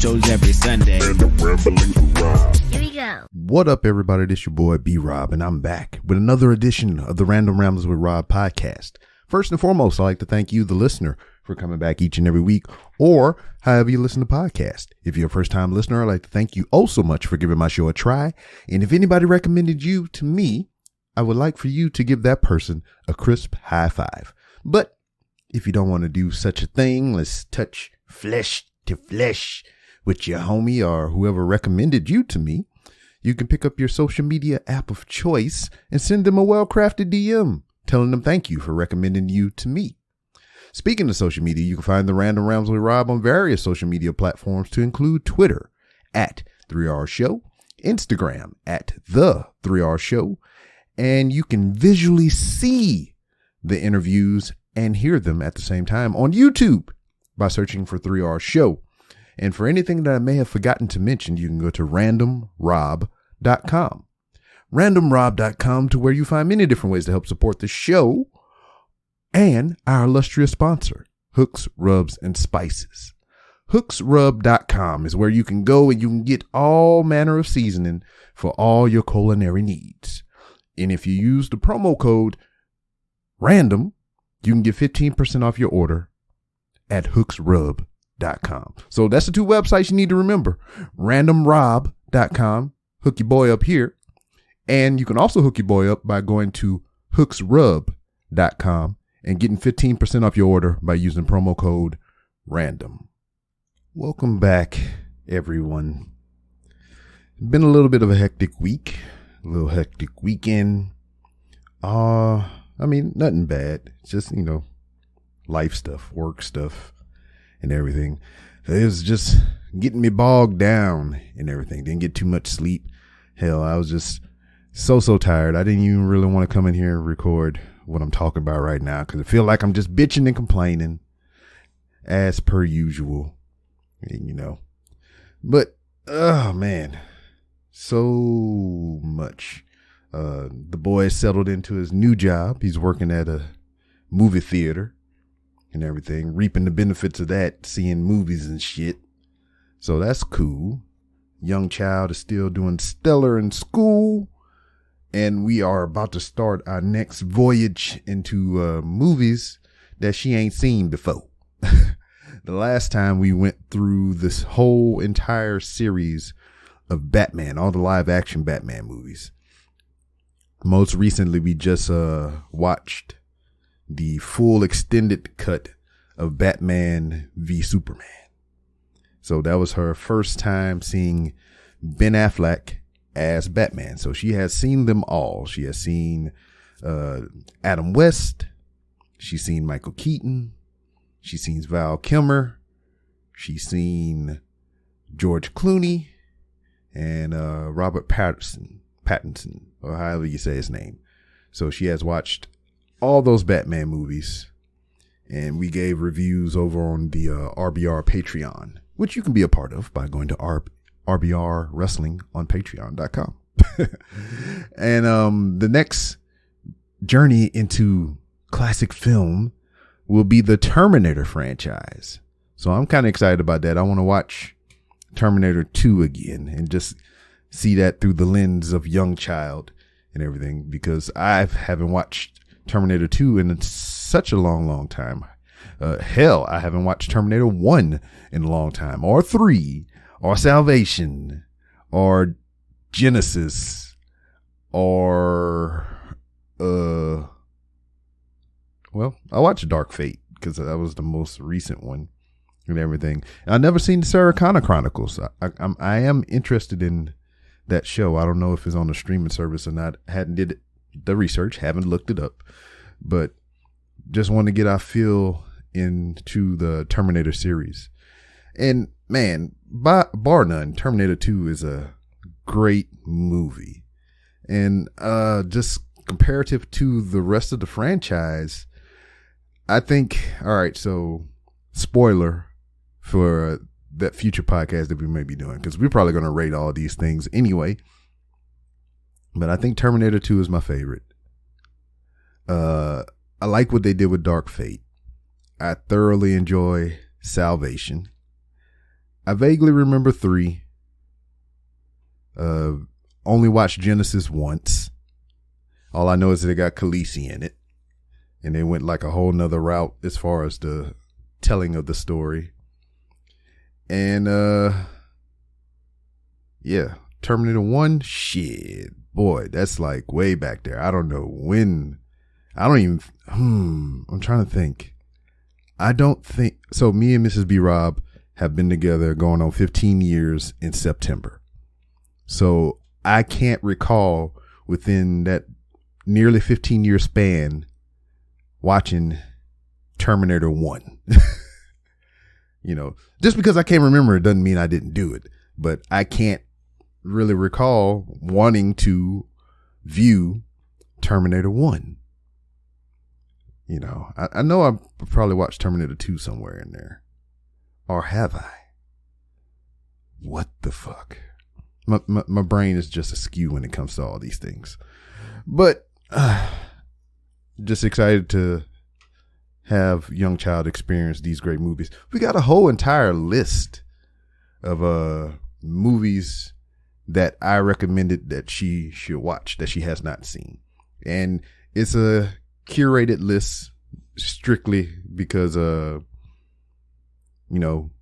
shows every Sunday. Here we go. What up, everybody? This your boy B-Rob, and I'm back with another edition of the Random Ramblers with Rob podcast. First and foremost, I'd like to thank you, the listener, for coming back each and every week, or however you listen to podcasts. If you're a first-time listener, I'd like to thank you oh so much for giving my show a try. And if anybody recommended you to me, I would like for you to give that person a crisp high five. But if you don't want to do such a thing, let's touch flesh to flesh with your homie or whoever recommended you to me. You can pick up your social media app of choice and send them a well-crafted DM telling them thank you for recommending you to me. Speaking of social media, you can find the Random Ramblers with Rob on various social media platforms to include Twitter at 3R Show, Instagram at The 3R Show, and you can visually see the interviews and hear them at the same time on YouTube by searching for 3R Show. And for anything that I may have forgotten to mention, you can go to randomrob.com. randomrob.com, to where you find many different ways to help support the show and our illustrious sponsor, Hooks, Rubs, and Spices. Hooksrub.com is where you can go and you can get all manner of seasoning for all your culinary needs. And if you use the promo code RANDOM, you can get 15% off your order at hooksrub.com. So that's the two websites you need to remember. randomrob.com, hook your boy up here. And you can also hook your boy up by going to hooksrub.com and getting 15% off your order by using promo code RANDOM. Welcome back, everyone. Been a little bit of a hectic week, a little hectic weekend. Nothing bad. It's just, life stuff, work stuff, and everything. It was just getting me bogged down and everything. Didn't get too much sleep. Hell, I was just so tired. I didn't even really want to come in here and record what I'm talking about right now because I feel like I'm just bitching and complaining as per usual, But, oh man, so much. The boy settled into his new job. He's working at a movie theater and everything, reaping the benefits of that, seeing movies and shit. So that's cool. Young child is still doing stellar in school. And we are about to start our next voyage into movies that she ain't seen before. The last time we went through this whole entire series of Batman, all the live action Batman movies. Most recently, we just watched the full extended cut of Batman v Superman. So that was her first time seeing Ben Affleck as Batman. So she has seen them all. She has seen Adam West. She's seen Michael Keaton. She's seen Val Kilmer. She's seen George Clooney and Robert Pattinson, or however you say his name. So she has watched all those Batman movies, and we gave reviews over on the RBR Patreon, which you can be a part of by going to RBR Wrestling on Patreon.com. And the next journey into classic film will be the Terminator franchise. So I'm kind of excited about that. I want to watch Terminator 2 again and just see that through the lens of young child and everything, because I haven't watched Terminator 2 in such a long time. Hell, I haven't watched Terminator 1 in a long time, or 3, or Salvation, or Genesis, or I watched Dark Fate because that was the most recent one and everything. And I've never seen the Sarah Connor Chronicles. I am interested in that show. I don't know if it's on a streaming service or not. Hadn't did the research, haven't looked it up, but just want to get our feel into the Terminator series. And man, bar none, Terminator 2 is a great movie. And just comparative to the rest of the franchise, I think, all right, so spoiler for that future podcast that we may be doing, because we're probably going to rate all these things anyway. But I think Terminator 2 is my favorite. I like what they did with Dark Fate. I thoroughly enjoy Salvation. I vaguely remember 3. Only watched Genesis once. All I know is that it got Khaleesi in it. And they went like a whole nother route as far as the telling of the story. And yeah, Terminator 1, shit. Boy, that's like way back there. I don't know when. I don't even, I'm trying to think. I don't think, so me and Mrs. B. Rob have been together going on 15 years in September. So I can't recall within that nearly 15-year span watching Terminator 1. You know, just because I can't remember it doesn't mean I didn't do it. But I can't really recall wanting to view Terminator 1. You know, I know I probably watched Terminator 2 somewhere in there. Or have I? What the fuck? My brain is just askew when it comes to all these things. But just excited to have Young Child experience these great movies. We got a whole entire list of movies that I recommended that she should watch that she has not seen. And it's a curated list strictly because you know,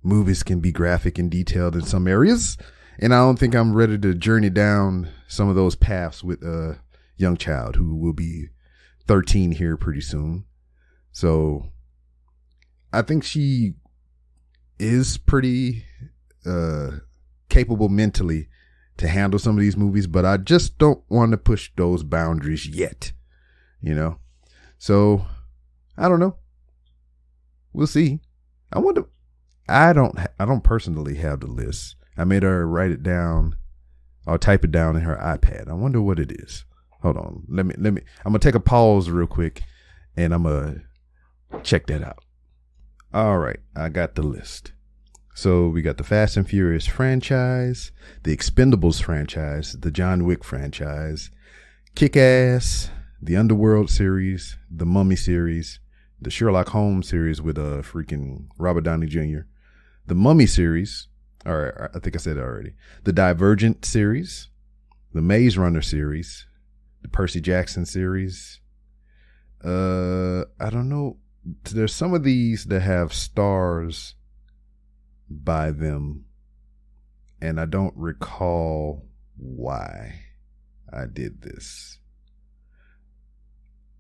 movies can be graphic and detailed in some areas, and I don't think I'm ready to journey down some of those paths with Young Child, who will be 13 here pretty soon. So I think she is pretty capable mentally to handle some of these movies, but I just don't want to push those boundaries yet, you know? So I don't know. We'll see. I wonder, I don't personally have the list. I made her write it down. I'll type it down in her iPad. I wonder what it is. Hold on. Let me, I'm going to take a pause real quick and I'm going to check that out. All right. I got the list. So we got the Fast and Furious franchise, the Expendables franchise, the John Wick franchise, Kick-Ass, the Underworld series, the Mummy series, the Sherlock Holmes series with freaking Robert Downey Jr., the Mummy series, or I think I said it already, the Divergent series, the Maze Runner series, the Percy Jackson series. I don't know. There's some of these that have stars by them, and I don't recall why I did this.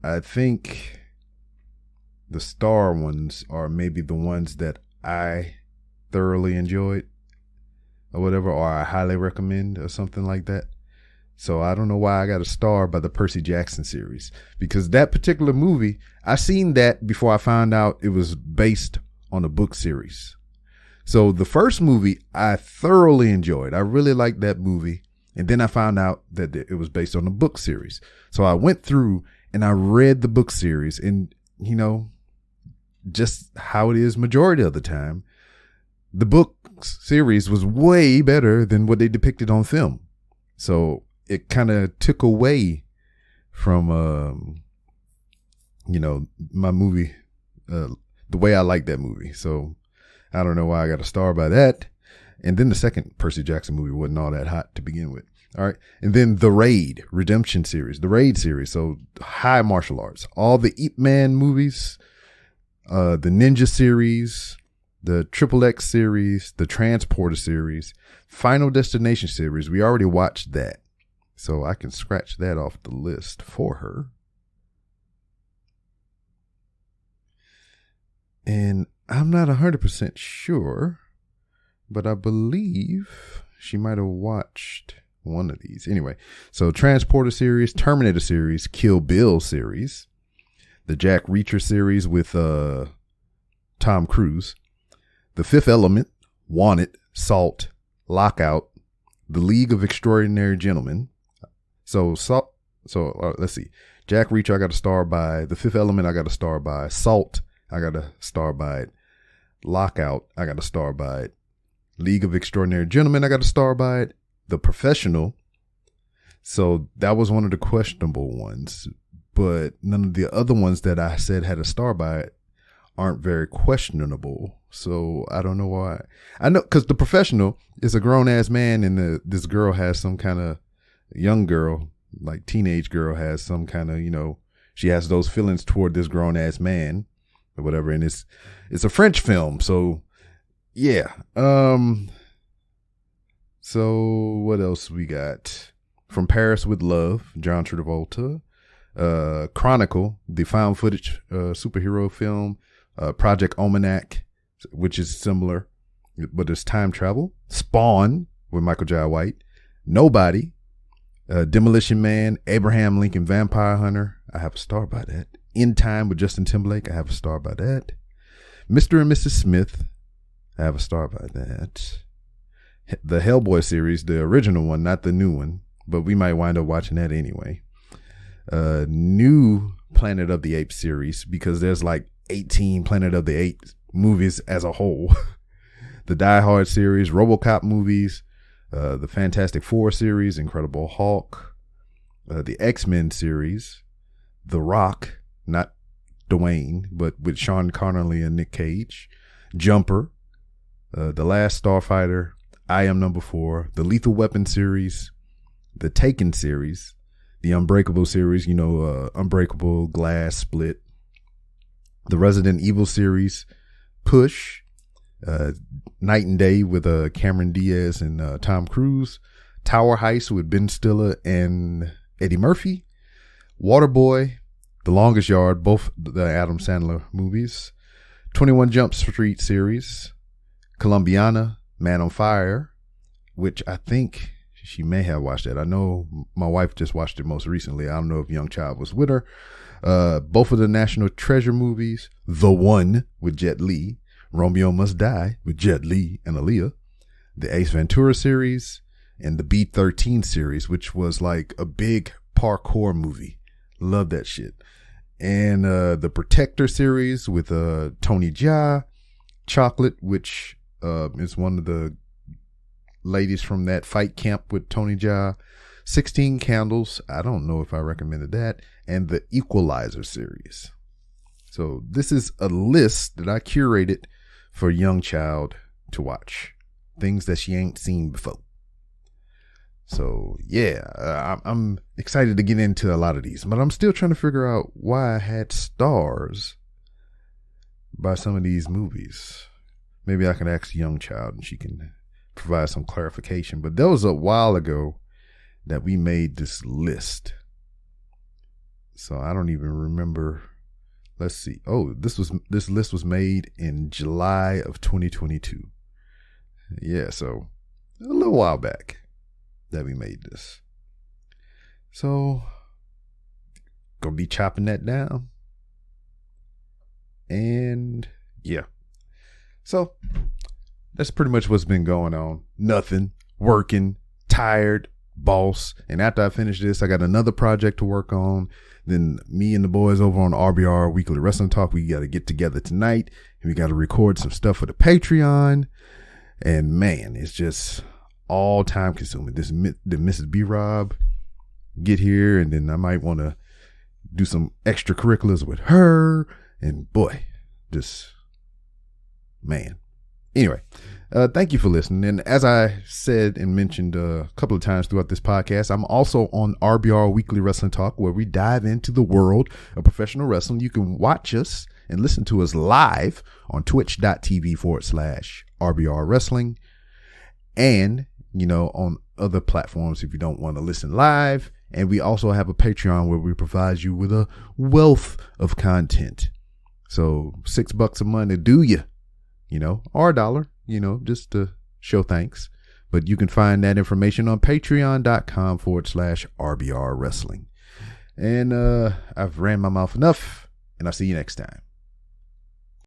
I think the star ones are maybe the ones that I thoroughly enjoyed or whatever, or I highly recommend or something like that. So I don't know why I got a star by the Percy Jackson series, because that particular movie, I seen that before I found out it was based on a book series. So the first movie I thoroughly enjoyed. I really liked that movie. And then I found out that it was based on a book series. So I went through and I read the book series, and, you know, just how it is majority of the time, the book series was way better than what they depicted on film. So it kind of took away from, you know, my movie, the way I like that movie. So I don't know why I got a star by that. And then the second Percy Jackson movie wasn't all that hot to begin with. All right. And then the Raid Redemption series, the Raid series. So high martial arts, all the Ip Man movies, the Ninja series, the Triple X series, the Transporter series, Final Destination series. We already watched that. So I can scratch that off the list for her. And I'm not 100% sure, but I believe she might have watched one of these. Anyway, so Transporter series, Terminator series, Kill Bill series, the Jack Reacher series with Tom Cruise, The Fifth Element, Wanted, Salt, Lockout, The League of Extraordinary Gentlemen. So let's see. Jack Reacher, I got a star by. The Fifth Element, I got a star by. Salt, I got a star by it. Lockout, I got a star by it. League of Extraordinary Gentlemen, I got a star by it. The Professional, so that was one of the questionable ones, but none of the other ones that I said had a star by it aren't very questionable. So I don't know why. I know because The Professional is a grown ass man, and this girl has some kind of young girl, like teenage girl, has some kind of, she has those feelings toward this grown ass man or whatever. And it's a French film. So yeah. So what else we got? From Paris with Love, John Travolta. Chronicle, the found footage superhero film. Project Almanac, which is similar, but it's time travel. Spawn with Michael Jai White. Nobody. Demolition Man, Abraham Lincoln Vampire Hunter. I have a star by that. In Time with Justin Timberlake. I have a star by that. Mr. and Mrs. Smith. I have a star by that. The Hellboy series, the original one, not the new one, but we might wind up watching that anyway. New Planet of the Apes series, because there's like 18 Planet of the Apes movies as a whole. The Die Hard series, RoboCop movies, the Fantastic Four series, Incredible Hulk, the X-Men series, The Rock, not Dwayne, but with Sean Connery and Nick Cage, Jumper, The Last Starfighter, I Am Number 4, the Lethal Weapon series, the Taken series, the Unbreakable series, Unbreakable, Glass, Split, the Resident Evil series, Push, Night and Day with Cameron Diaz and Tom Cruise, Tower Heist with Ben Stiller and Eddie Murphy, Waterboy, The Longest Yard, both the Adam Sandler movies, 21 Jump Street series, Columbiana, Man on Fire, which I think she may have watched that. I know my wife just watched it most recently. I don't know if Young Child was with her. Both of the National Treasure movies, The One with Jet Li, Romeo Must Die with Jet Li and Aaliyah, the Ace Ventura series, and the B-13 series, which was like a big parkour movie. Love that shit. And the Protector series with Tony Jaa, Chocolate, which is one of the ladies from that fight camp with Tony Jaa, 16 Candles. I don't know if I recommended that. And the Equalizer series. So this is a list that I curated for Young Child to watch. Things that she ain't seen before. So yeah, I'm excited to get into a lot of these, but I'm still trying to figure out why I had stars by some of these movies. Maybe I can ask Young Child and she can provide some clarification. But that was a while ago that we made this list. So I don't even remember. Let's see. Oh, this list was made in July of 2022. Yeah, so a little while back that we made this. So gonna be chopping that down. And yeah. So that's pretty much what's been going on. Nothing. Working. Tired. Boss. And after I finish this, I got another project to work on. Then me and the boys over on RBR Weekly Wrestling Talk, we got to get together tonight. And we got to record some stuff for the Patreon. And man, it's just all time consuming. The Mrs. B. Rob get here. And then I might want to do some extracurriculars with her. And boy, just man. Anyway, thank you for listening. And as I said and mentioned a couple of times throughout this podcast, I'm also on RBR Weekly Wrestling Talk, where we dive into the world of professional wrestling. You can watch us and listen to us live on twitch.tv/RBR Wrestling. And, on other platforms if you don't want to listen live. And we also have a Patreon where we provide you with a wealth of content. So $6 a month to do you. Or $1, just to show thanks. But you can find that information on patreon.com/RBR Wrestling. And I've ran my mouth enough, and I'll see you next time.